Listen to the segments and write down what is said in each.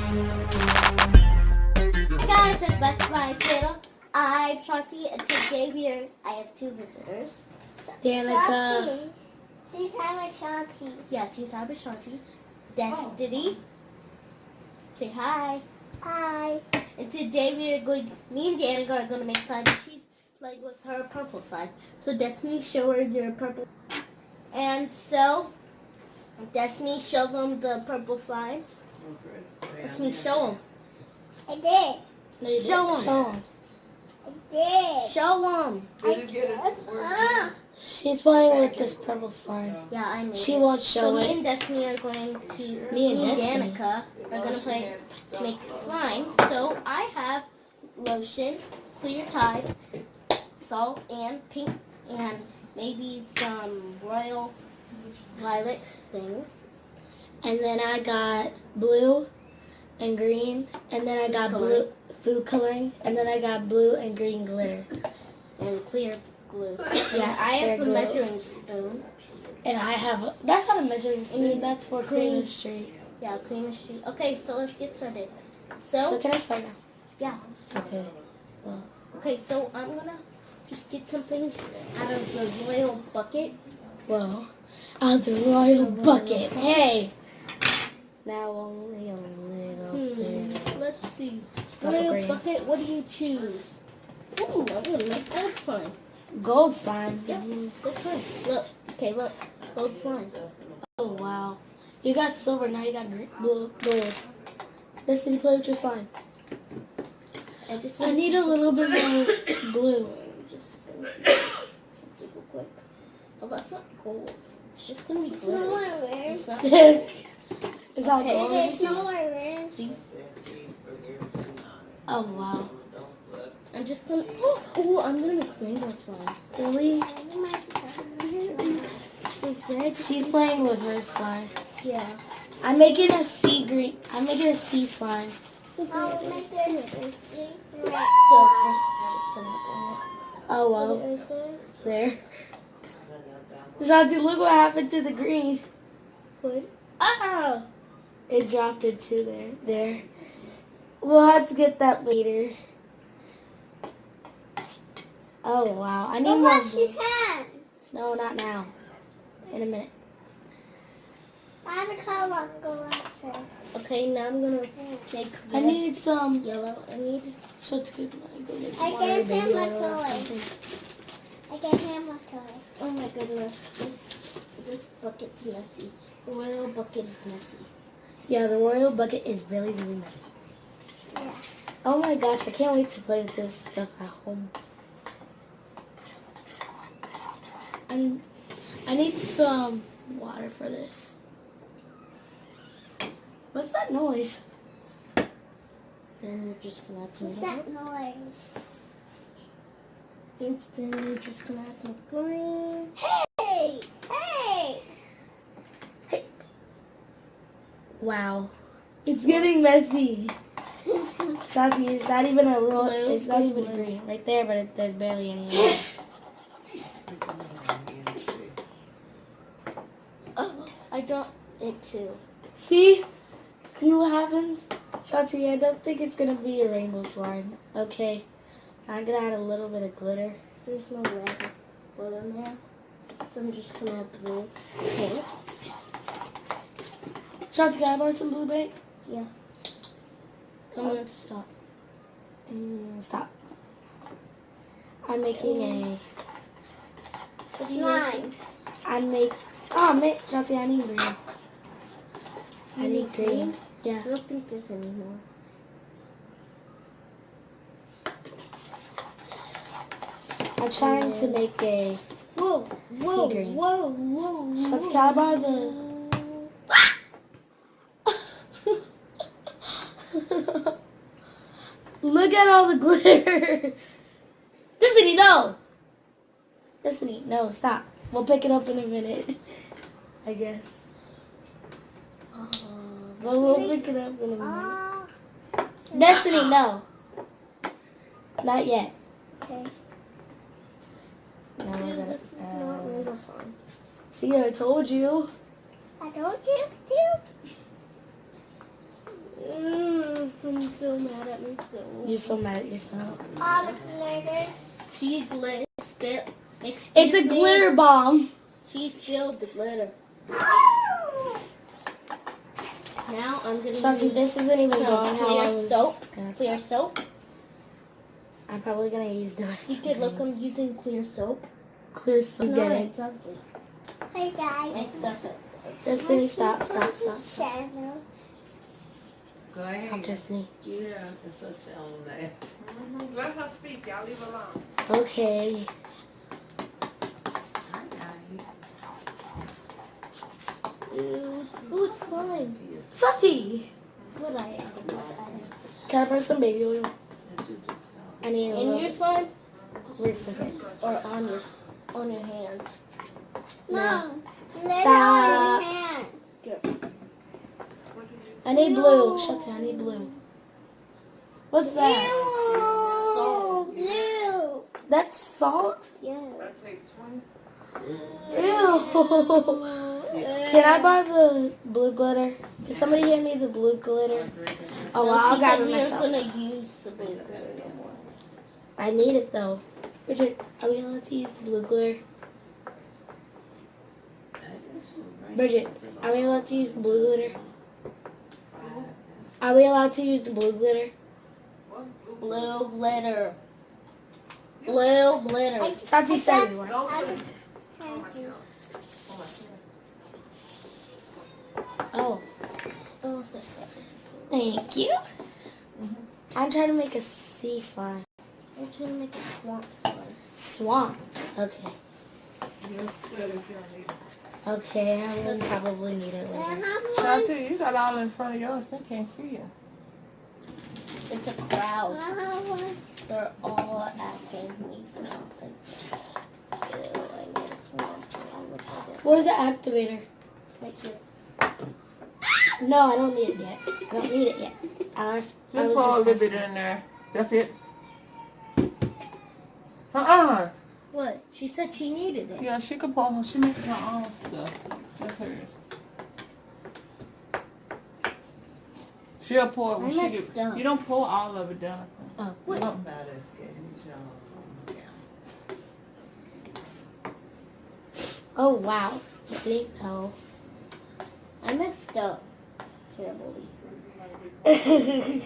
Guys, and back to my channel. I'm Shanti, and today I have two visitors. Danica. She's having Shanti. Yeah, she's having Shanti. Destiny. Say hi. Hi. And today me and Danica are going to make slime, and she's playing with her purple slime. So Destiny, show her your purple. And so, Destiny, show them the purple slime. Destiny, show them. I did. No, you show them. Show 'em. I did. Show them. She's playing with this purple slime. Yeah, I made She it. won't So show me it. and Destiny are going to, Me and Destiny. Danica are going to make slime. So I have lotion, clear Tide, salt, and pink, and maybe some royal violet things. And then I got blue and green. And then I got blue food coloring. And then I got blue and green glitter. And clear glue. Yeah, I have a glue. measuring spoon. And I have that's not a measuring spoon. That's for Cream. chemistry. Yeah, chemistry. Okay, so let's get started. So So, can I start now? yeah. Okay. Okay, so I'm going to just get something out of the royal bucket. Whoa. Out the royal bucket. Hey. Now only a little bit. Let's see. Not the Royal green. bucket, what do you choose? Ooh, I'm going to make gold slime. Gold slime. Yep, gold slime. Look, okay, look. Gold slime. Oh wow. You got silver, now you got blue. Gold. Destiny, play with your slime. I need a little bit more blue. I'm just going to see something real quick. Oh, that's not gold. It's just going to be It's no glitter. more rings. It's not Is that Okay. gold? There's no more rings. Oh wow. I'm just going to... Oh, I'm going to make rainbow slime. Really? With red. She's playing with her slime. Yeah. I'm making a sea green. I'm making a sea slime. I'll make this a secret. So, first, just going to Oh put wow. it right there. There. Shanti, look what happened to the green. Put... Ah! It dropped into there. There. We'll have to get that later. Oh wow. I need But more what blue. you can. No, not now. In a minute. I have a color go outside. Okay, now I'm going to make I red, need some. yellow. I need... Let's go get I some water, gave him baby a oil or toy. something. I gave him a toy. Oh my goodness, this bucket's messy. The royal bucket is messy. Yeah, the royal bucket is really, really messy. Yeah. Oh my gosh, I can't wait to play with this stuff at home. I need some water for this. What's that noise? Then we're just gonna add some What's water. that noise? And then we're just gonna add some green. Hey! Hey! Wow. It's getting messy. Shanti, it's not even a royal, Blue, it's not even blue. green. Right there, but there's barely any. in it. Oh, I dropped it too. See? See what happens? Shanti, I don't think it's gonna be a rainbow slime. Okay. I'm gonna add a little bit of glitter. There's no red blue in there. So I'm just gonna add blue paint. Shanti, can I borrow some blue paint? Yeah. Come on, stop. And stop. I'm making a. What do you Slime. Oh, man, Shanti, I need green. I You need need green. green? Yeah. I don't think there's any more. I'm trying to make a. Whoa, whoa, Sea green. whoa, whoa, Shanti, can I borrow the. Look at all the glitter. Destiny, no. Destiny, no, stop. We'll pick it up in a minute. I guess. But we'll pick it up in a minute. Destiny, no. Not yet. Okay. No, Dude, this is not rainbow slime. See, I told you. I told you to. I'm so mad at myself. You're so mad at yourself. All the glitter. She spilled. Excuse It's a me. glitter bomb. She spilled the glitter. Now I'm gonna Shanti, use this isn't even some going how I clear was soap. gonna- Clear soap. I'm probably gonna use the rest. You could look. I'm using clear soap. Clear soap. Get it. It's ugly. Hey My guys. stuff is. Destiny, stop. Channel. Go ahead. Stop, Destiny. Yeah, it's such on there. Let her speak. Y'all leave her alone. Okay. Ooh, it's slime. Shanti! What I add? Can I pour some baby oil? I need a In little your bit. slime Where's the bit? or on your hands? Mom. Glitter Stop. on your hand. I need blue. Shanti, I need blue. What's that? Blue. Blue. That's salt? Yeah. I take 20. Ew. Can I buy the blue glitter? Can somebody hand me the blue glitter? Oh, well, I'll she grab said it we aren't myself. gonna use the blue glitter no more. I need it though. Bridget, are we allowed to use the blue glitter? Bridget, are we allowed to use the blue glitter? Are we allowed to use the blue glitter? Blue glitter. Blue glitter. Shanti said we weren't. Oh, Oh, so thank you. I'm trying to make a sea slime. I'm trying to make a swamp slime. Swamp. Okay. You're scared if you don't need it. Okay, I will probably need it later. Shanti, you got all in front of yours. They can't see you. It's a crowd. They're all asking me for something. Ew, I made a swamp slime, which I did. Where's the activator? Right here. No, I don't need it yet. I don't need it yet. I Just pour a little just bit in there. That's it. Uh-uh. What? She said she needed it. Yeah, she could pour her. She makes her own stuff. That's hers. She'll pour it when I she messed get. up. You don't pour all of it down. Oh, What? Something about us getting each oh wow. See? No. I messed up terribly. I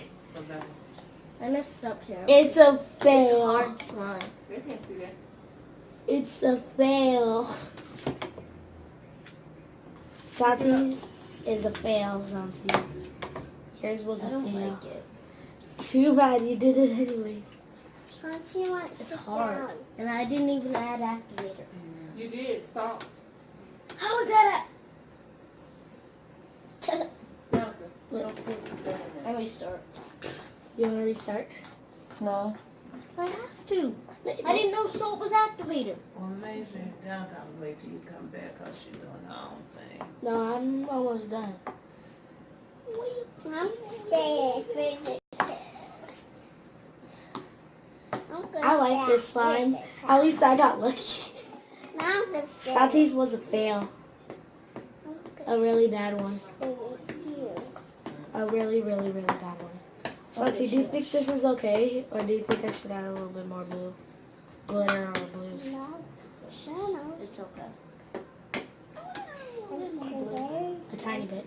messed up terribly. It's a It's fail. hard slime. They can't see that. It's a fail. Shanti's is a fail, Shanti. Yours was I a don't fail. like it. Too bad you did it anyways. Shanti wants It's to hard. down. And I didn't even add activator. You did salt. How is that Let me start. You want to restart? No. I have to. I didn't know salt was activated. Well, maybe down gotta wait till you come back because she's doing her own thing. No, I'm almost done. I'm staying for I like this slime. At least I got lucky. Now I'm gonna stay. Shanti's was a fail. A really bad one. A really, really, really bad one. Shanti, do you think this is okay? Or do you think I should add a little bit more blue? Glitter or blues? It's okay. A tiny bit.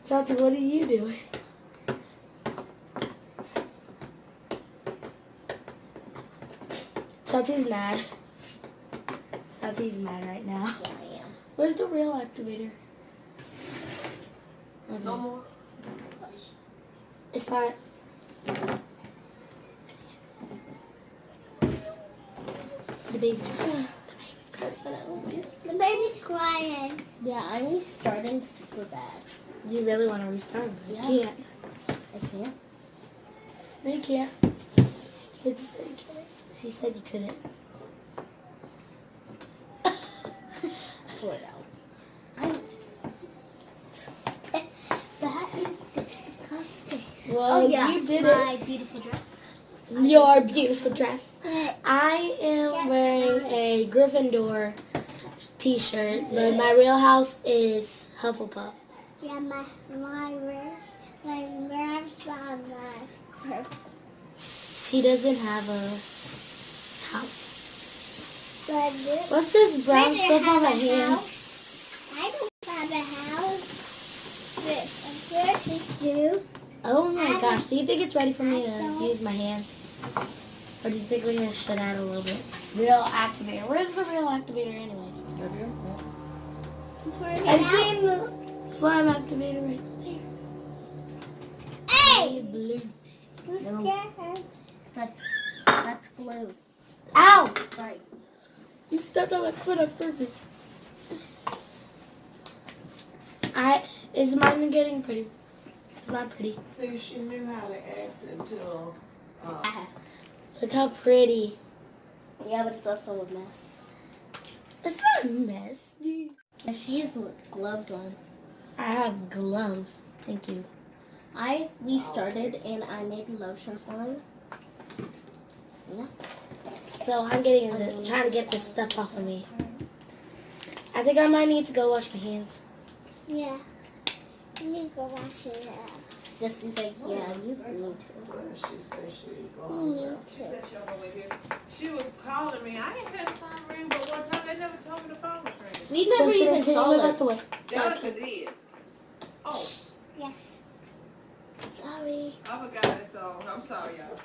Shanti, what are you doing? Shanti's mad. Shanti's mad right now. Yeah, I am. Where's the real activator? No more. It's not. The baby's crying. The baby's crying. Yeah, I'm restarting super bad. You really want to restart, but Yeah. you can't. I can't. No, you can't. But you said you couldn't. She said you couldn't. Pour it out. That is disgusting. Well, you did my it. beautiful dress. Your beautiful dress. I am wearing a Gryffindor t-shirt, but my real house is Hufflepuff. Yeah, my mom's on my She doesn't have a house. but What's this brown I stuff on have my a hand? house. I don't have a house. But this is you. Oh my I gosh, do you think it's ready for me I to don't- use my hands? Or do you think we're gonna shut out a little bit? Real activator. Where's the real activator anyways? I've seen the slime activator right there. Hey! Blue. Who's No. scared? That's glue. Ow! Sorry. You stepped on my foot on purpose. Is mine getting pretty? Is mine pretty? See, she knew how to act until, Look how pretty. Yeah, but it's also a mess. It's not a mess, dude. And she has gloves on. I have gloves. Thank you. I restarted and I made lotion slime. Yeah. So I'm getting trying to get this stuff off of me. I think I might need to go wash my hands. Yeah. You need to go wash your hands. Destiny's like, yeah, you need to. she said she was You going. need to. She was calling me. I ain't had the phone ring, but one time they never told me the phone was ringing. We never Listen, even can you saw move out it. the way? Jessica did. Oh, Yes. Sorry. I forgot that song. I'm sorry, y'all.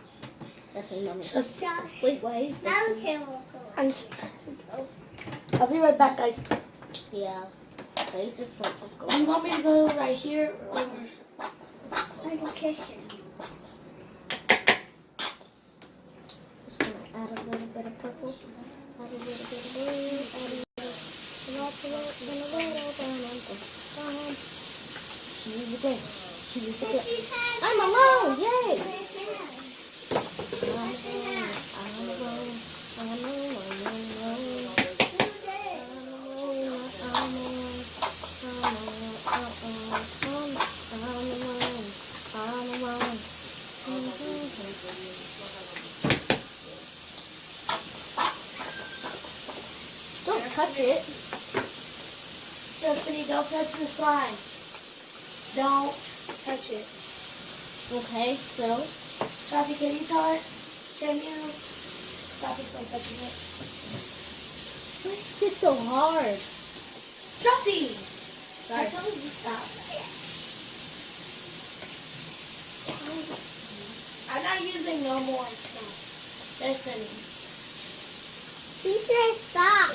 That's her number. Sorry. Wait, wait. Now we can walk away. I'll be right back, guys. Yeah. They just want to Do you go. want me to go right here or? Like a kitchen. Just gonna add a little bit of purple. Add a little bit of blue. Add a little. She's a day. She's a day. I'm alone. Yay. I'm alone. I'm alone. Don't touch it. Destiny, don't touch the slime. Don't touch it. Okay, so Shotty, can you tell it? Can you stop it from touching it? why is it so hard? Shotty! Sorry. I told you to stop. I'm not using no more stuff. Destiny. He said stop.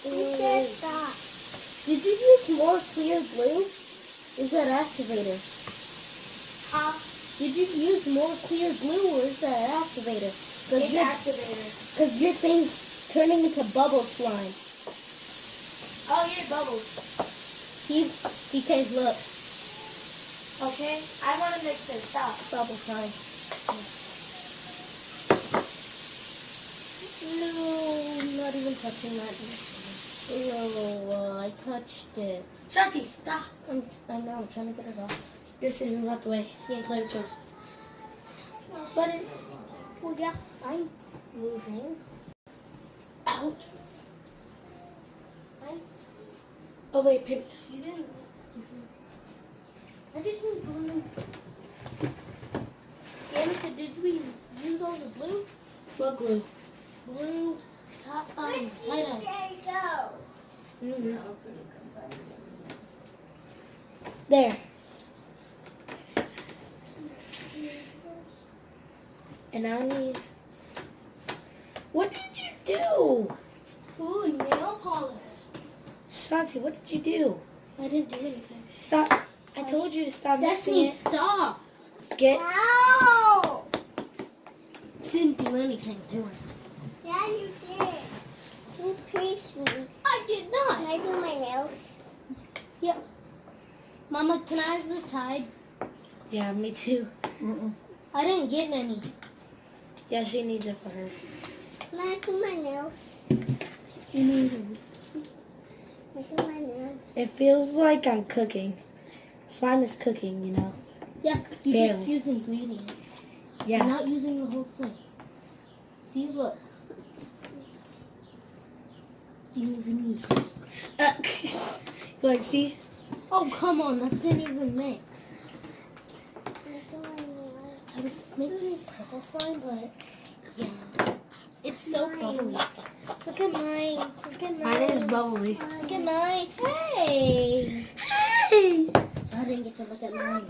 He said stop. Did you use more clear glue? Is that activator? Huh? Did you use more clear glue or is that activator? It's activator. Because your thing's turning into bubble slime. Oh, yeah, bubbles. See, TK, look. Okay? I want to mix this. Stop. Bubble slime. No, not even touching that. No, I touched it. Shotty, stop. I know, I'm trying to get it off. Destiny, move out the way. Yeah. Play with yours. But it, well, yeah, I'm moving. Out. I'm, Oh, wait, paper towels. you didn't. I just need blue. Danica, did we use all the blue? What glue? Blue top, Where's tie-dye. TJ go? Mm-hmm. There. And I need... What did you do? Ooh, nail polish. Shanti, what did you do? I didn't do anything. Stop. I told you to stop mixing Destiny, it. stop. Get... No! Didn't do anything to it. Yeah, you did. You pinched me. I did Can not. I do my nails? Yep. Mama, can I have the Tide? Yeah, me too. I didn't get any. Yeah, she needs it for hers. Can I do my nails? You need them. Can I do my nails? It feels like I'm cooking. Slime is cooking, you know. Yeah, you just Barely. use ingredients. Yeah. You're not using the whole thing. See, look. Didn't even use it. You like, see? Oh, come on, that didn't even mix. I was making purple slime, but yeah. It's so bubbly. Look at mine. Look at mine. Mine is bubbly. Look at mine. Hey. Hey! I didn't get to look at mine.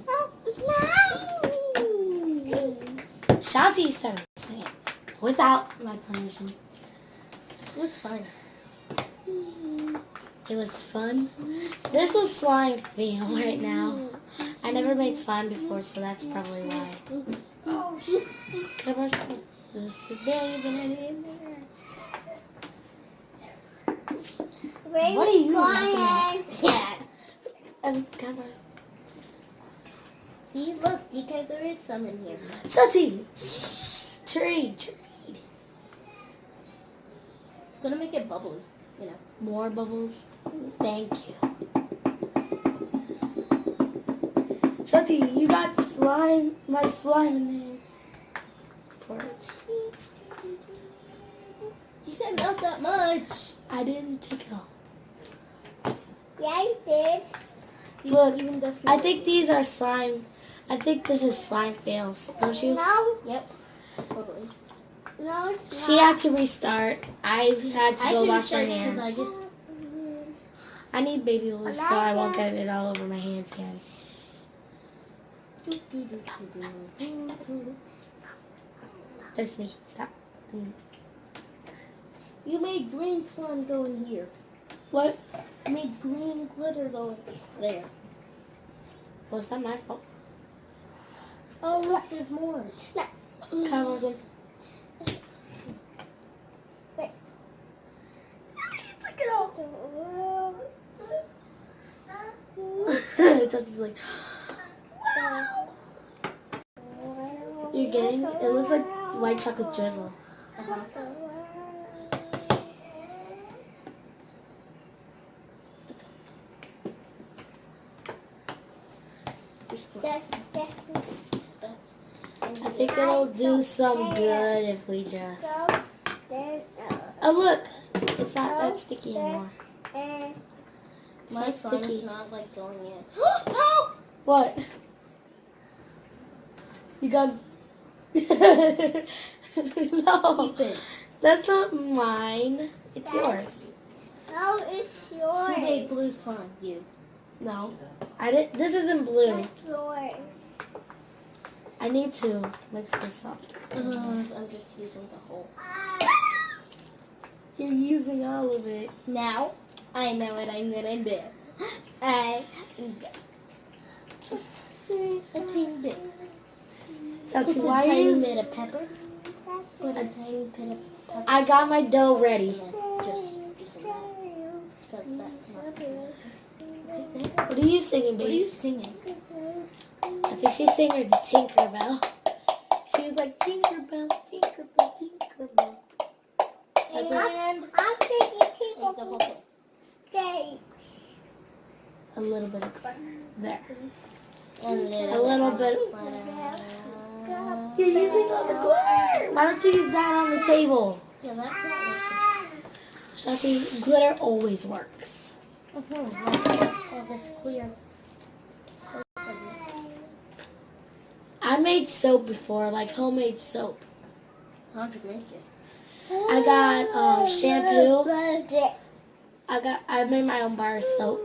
Shanti started singing without my permission. It was fun. It was fun. This was slime feel right now. I never made slime before, so that's probably why. Oh, Could I borrow some? This is baby in there. What are you crying? Yeah. I'm covered. See, look, DK, there is some in here. Shanti! Tree. It's gonna make it bubbly, you know. More bubbles. Thank you. Shanti, you got slime, my slime in there. Porridge. She said not that much. I didn't take it all. Yeah, you did. See, Look, even this. I think these are slime. I think this is slime fails, don't you? No, Yep. Totally. no, it's She not. had to restart. I had to I go do wash my start 'cause I hands. just. I need baby oil so I won't get it all over my hands again. That's me. Stop. You made green slime go in here. What? You made green glitter go there. Was that my fault? Oh, look, there's more. Kyle wasn't. Took it all. Shanti's like, you're getting? It looks like white chocolate drizzle. I think it'll do some good if we just. Oh look, it's not that sticky anymore. It's My not slime sticky. is not like going in. No! What? You got. No, Keep it. that's not mine. It's yours. No, it's Who yours. made blue slime? You. No, I didn't. This isn't blue. That's yours. I need to mix this up. I'm just using the whole. You're using all of it. Now, I know what I'm gonna do. I a tiny bit. Put Shanti, a why are tiny you? bit of pepper. Put a tiny bit of pepper. I got my dough ready. And then just using that. Because that's not good. Okay, there. What are you singing, What are you baby? singing? I think she's singing Tinkerbell. She was like Tinkerbell, Tinkerbell, Tinkerbell. That's what, And I'm taking It's the whole thing. steak. a little bit of there. A A little bit. glitter. You're using all the glitter. Why don't you use that on the table? Yeah, that's not Shanti, glitter always works. working. All this clear. So fuzzy. I made soap before, like homemade soap. How'd you make it? I got shampoo. I made my own bar of soap.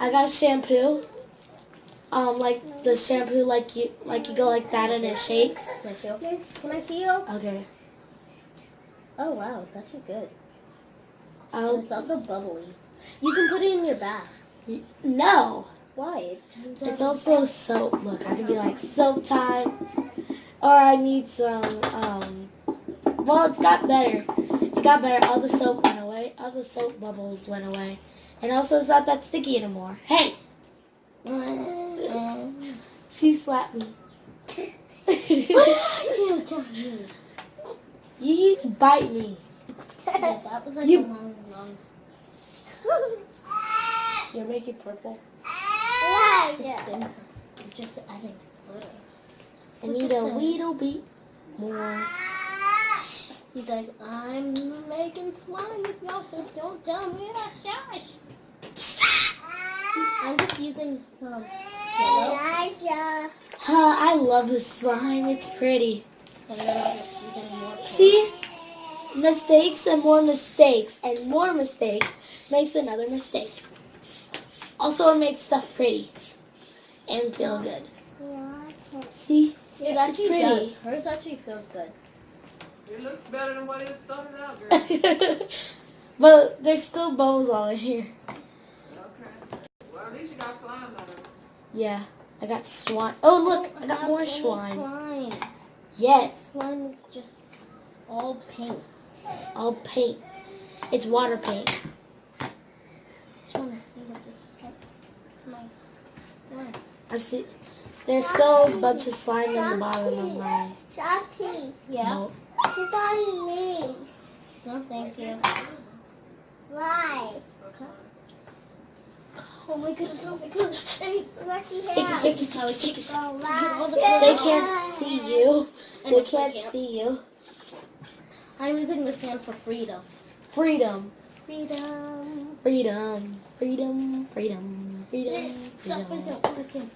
I got shampoo. Like the shampoo, like you go like that and it shakes. Can I feel? Can I feel? Okay. Oh wow, it's actually good. But Um, it's also bubbly. You can put it in your bath. no, Why? It turns out it's also soap. Look, I could be like soap time, or I need some. Well, it's got better. It got better. All the soap went away. All the soap bubbles went away, and also it's not that sticky anymore. Hey, she slapped me. What did I do, Johnny? You used to bite me. Yeah, that was like You- a long. You're making purple. It's been just adding glitter. I need a little bit more. He's like, I'm making slime with y'all, so don't tell me to shush. I'm just using some yellow. Elijah. I love this slime. It's pretty. And then I'm just using more pink. See? Mistakes and more mistakes and more mistakes makes another mistake. Also, it makes stuff pretty and feel good. See? It actually pretty. does. Hers actually feels good. It looks better than what it started out, girl. But there's still bubbles all in here. Okay. Well, at least you got slime on it. Yeah. I got swine. Oh, look. I got more Any swine. slime. Yes. Slime is just all pink. All paint. It's water paint. Just want to see what this is. Nice. Slime. I see. There's still a bunch of slime in the bottom of my Salty. Yeah. note. She's got leaves. No, thank you. Why? Oh my goodness. Oh my goodness. Hey, What she Shake it, has? shake it, shake it, shake it. Oh, all the They colors. can't see you. I They know, I can't can't. see you. I'm using this hand for freedom. Freedom. Freedom. Freedom. Freedom. Freedom. Freedom. This stuff Freedom. isn't working.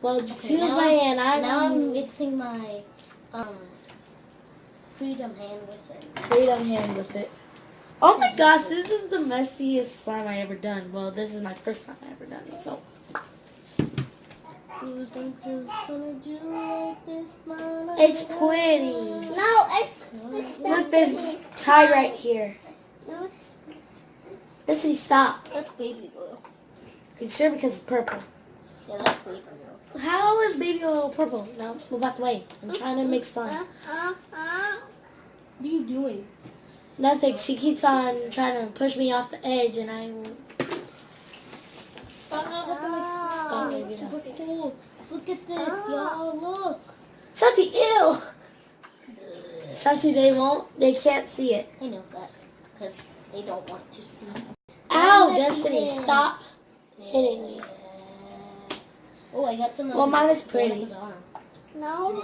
Well, Okay, see now my hand. Now I'm mixing my freedom hand with it. freedom hand with it. Oh my gosh, this is the messiest slime I ever done. Well, this is my first time I ever done it, so. You think you're gonna do like this, Mama? It's pretty. No, it's Look, there's tie right here. No, Listen, stop. That's baby oil. You sure because it's purple? Yeah, that's baby oil. How is baby oil purple? No, move out the way. I'm trying to make slime. What are you doing? Nothing. She keeps on trying to push me off the edge, and I won't. Stop, baby. Super cool. Look at this, y'all. Look. Shanti, ew. Shanti, they can't see it. I know that because they don't want to see. Ow, Messy Destiny, hands. stop hitting me. Oh, I got some. Well, mine is pretty. no.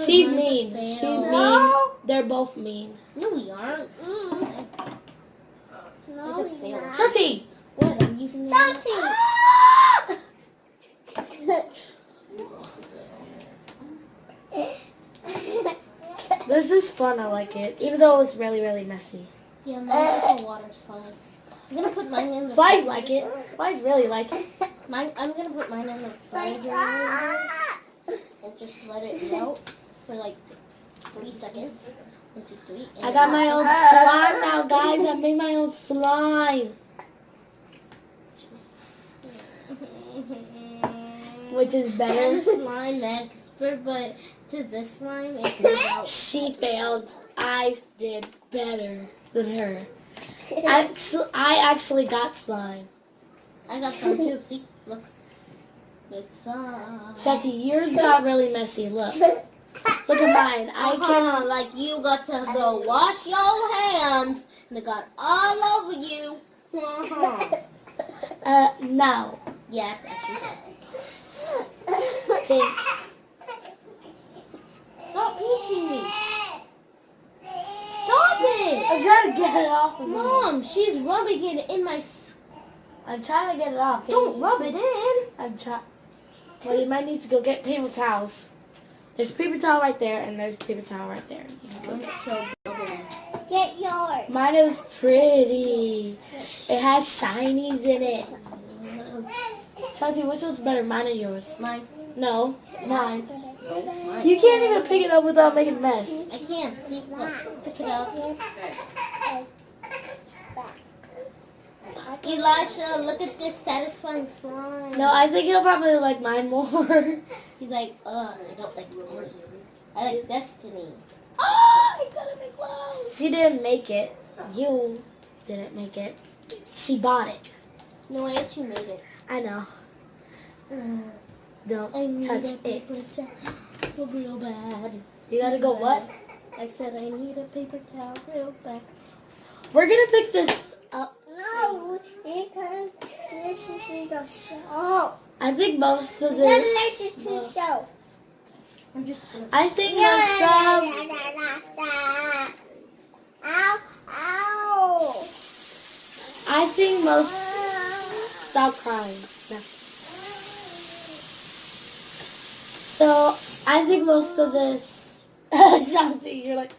She's mean. She's mean. No. They're both mean. No, we aren't. No, It's a fail. not. Shanti! What? I'm using the Salty. This is fun. I like it. Even though it's really, really messy. Yeah, mine's a water slime. I'm gonna put mine in the. Flies like it. Flies really like it. I'm gonna put mine in the refrigerator and just let it melt for like 3 seconds. 1, 2, 3. I got my own slime now, guys. I made my own slime. Which is I'm better. a slime expert, but to this slime, it comes out. She failed. I did better than her. I actually got slime. I got some too. See, look. It's slime. Shanti, yours got really messy. Look. Look at mine. I can. Like you got to go wash your hands and it got all over you. No. Yeah, that's what Pink. Stop pinching me. Stop it. I'm trying to get it off of me. Mom, she's rubbing it in my... I'm trying to get it off. Don't rub it in. I'm trying. Well, you might need to go get paper towels. There's paper towel right there, and there's paper towel right there. You can go I'm get- so bubbly. Get yours. Mine is pretty. It has shinies in it. Shanti, which one's better, mine or yours? Mine. No, mine. Mine. You can't even pick it up without making a mess. I can't. See, look. Pick it up. Elisha, look at this satisfying slime. No, I think he'll probably like mine more. He's like, ugh, I don't like yours. I like Destiny's. Oh, I got a big clothes. She didn't make it. You didn't make it. She bought it. No, I actually made it. I know. Don't I need touch a it. paper towel real bad. You gotta go what? I said I need a paper towel real bad. We're gonna pick this up. No, because listen to the show. I think most of Then the. listen to the show. I'm just gonna... I think most of. Ow, ow. I think most. stop crying. No. So I think most of this, Shanti, you're like,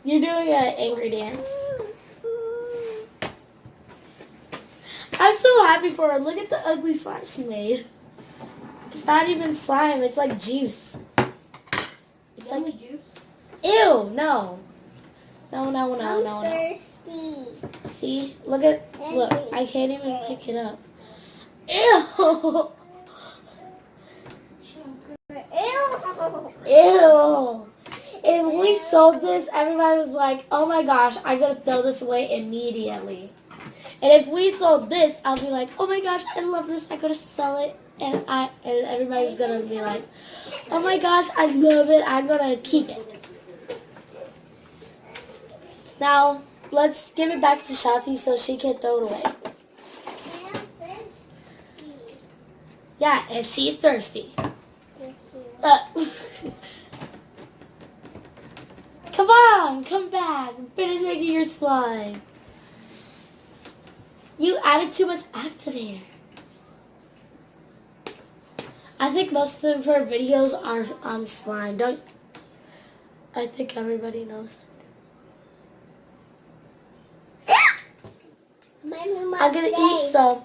you're doing an angry dance. I'm so happy for her. Look at the ugly slime she made. It's not even slime. It's like juice. It's like juice. ew. No. No. I'm thirsty. See? Look. I can't even pick it up. Ew. Ew. Ew. If we sold this, everybody was like, oh my gosh, I gotta throw this away immediately. And if we sold this, I'll be like, oh my gosh, I love this, I gotta sell it. And everybody's gonna be like, oh my gosh, I love it, I'm gonna keep it. Now, let's give it back to Shanti so she can throw it away. Yeah, and she's thirsty. Come on, come back. Finish making your slime. You added too much activator. I think most of her videos are on slime. I think everybody knows. I'm gonna eat some.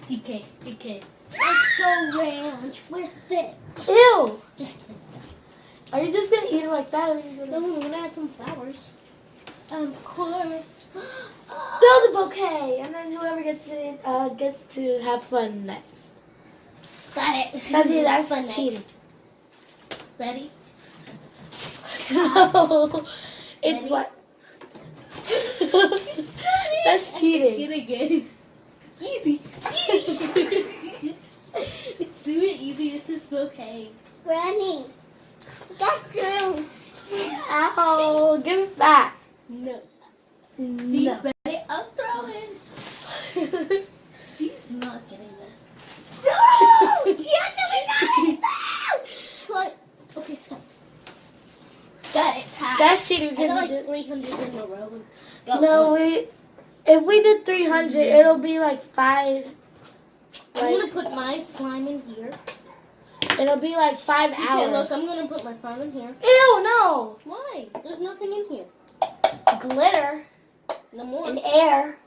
DK. Let's go ranch with it. Ew. Just kidding. Are you just gonna eat it like that? Or are you gonna... No, I'm gonna add some flowers. Of course. Throw the bouquet, and then whoever gets it gets to have fun next. Got it. That's fun cheating. next. Ready? No, it's Ready? like that's cheating. Again. Easy. It's super easy with this bouquet. Granny, got juice. Ow! Give it back. No. See, No. ready? I'm throwing. She's not getting this. No! She actually got it! Slime. Okay, stop. Got it. Tied. That's cheating I because got you like did. 300 in a row. And got No, one. if we did 300, it'll be like 5. I'm gonna put my slime in here. It'll be like 5 Okay, hours. look, I'm gonna put my slime in here. Ew, no. Why? There's nothing in here. Glitter No more. and air.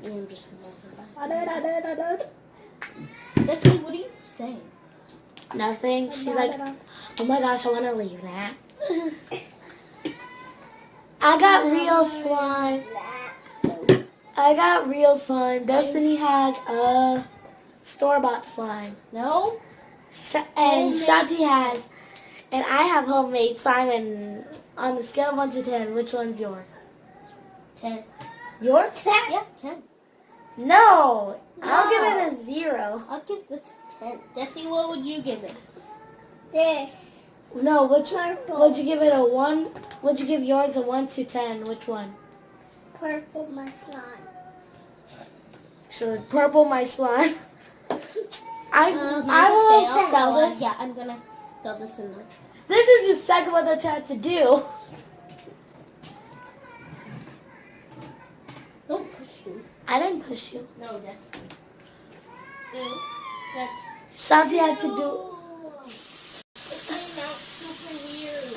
I'm just Jesse, what are you saying? Nothing. She's like, oh my gosh, I want to leave that. I got real slime. I got real slime. Destiny has a store-bought slime. No? And Shanti has, and I have homemade slime. And on the scale of 1 to 10, which one's yours? 10. Yours? Yeah, 10. No. I'll give it a 0. I'll give this 10. Jesse, what would you give it? This. No, which one? Purple. Would you give it a 1? Would you give yours a 1 to 10? Which one? Purple my slime. So purple, my slime. I Maybe will fail. sell So, this. yeah, I'm gonna throw this in there. This is your second one that you had to do. Don't push me. I didn't push you. No, that's Ew. That's Shanti had to do. It came out super weird.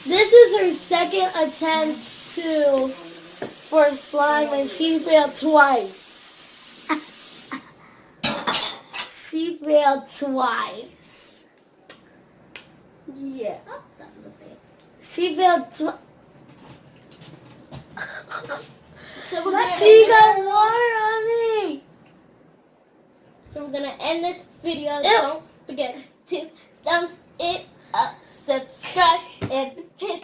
This is her second attempt for slime, and she failed twice. She failed twice. Yeah. Oh, that was a fail. She failed twice. So we're gonna She end got water on me. So we're gonna end this video. Ew. Don't forget to thumbs it up, subscribe, and hit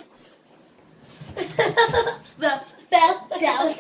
the bell down.